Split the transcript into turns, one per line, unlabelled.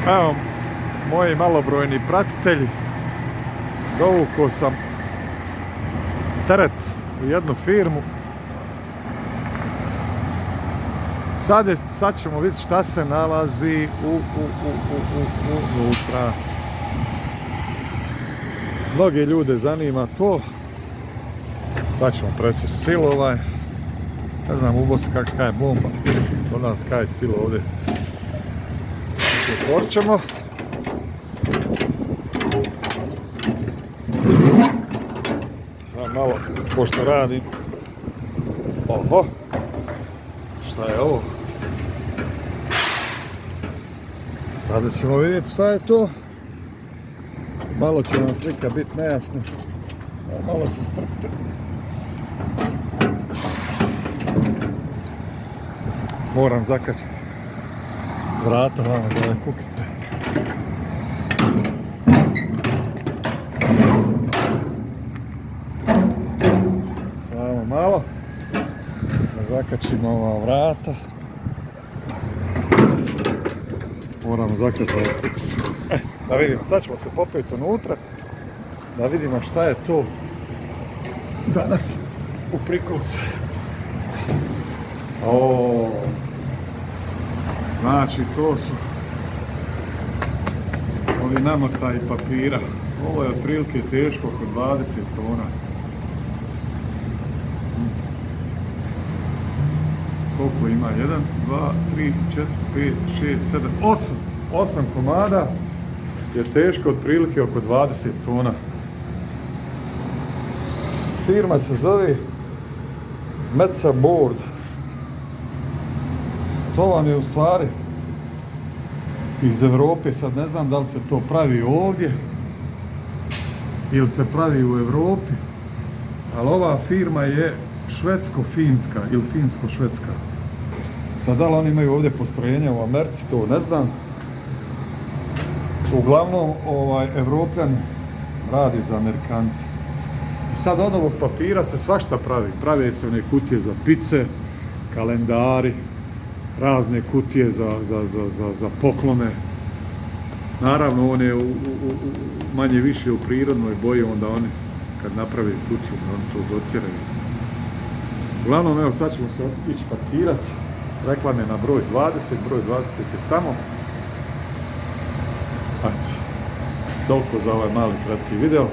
Evo, moji malobrojni pratitelji, dovukao sam teret u jednu firmu. Sad ćemo vidjeti šta se nalazi unutra. Mnoge ljude zanima to. Sad ćemo presjeći silo ovaj. Ne znam u Bosni kakva je bomba. Kod nas kaj je silo ovdje. Otvorit ćemo. Sad malo, pošto radim. Oho. Šta je ovo? Sada ćemo vidjeti šta je to. Malo će nam slika biti nejasna. Malo se strpite. Moram zakačiti vrata vama za ove kukice. Samo malo. Da zakačimo ova vrata. Moramo zakačiti ove kukice. Da vidimo, sad ćemo se popeti unutra. Da vidimo šta je to danas u Prikulci. Znači to su ovi namotaji papira. Ovo je otprilike teško oko 20 tona. Koliko ima? 1, 2, 3, 4, 5, 6, 7, 8 komada je teško otprilike oko 20 tona. Firma se zove Metsa Board. To vam je u stvari iz Europe, sad ne znam da li se to pravi ovdje ili se pravi u Europi, ali ova firma je švedsko-finska ili finsko-švedska. Sad da li oni imaju ovdje postrojenja u Americi, to ne znam. Uglavnom, Evropljan radi za Amerikanci. I sad od ovog papira se svašta pravi. Prave se one kutije za pice, kalendari, razne kutije za poklone. Naravno, on je manje više u prirodnoj boji, onda oni kad naprave kutiju, oni to dotjeraju. Uglavnom, evo sad ćemo se ići parkirati. Reklame na broj 20, broj 20 je tamo. Ajde, toliko za ovaj mali kratki video.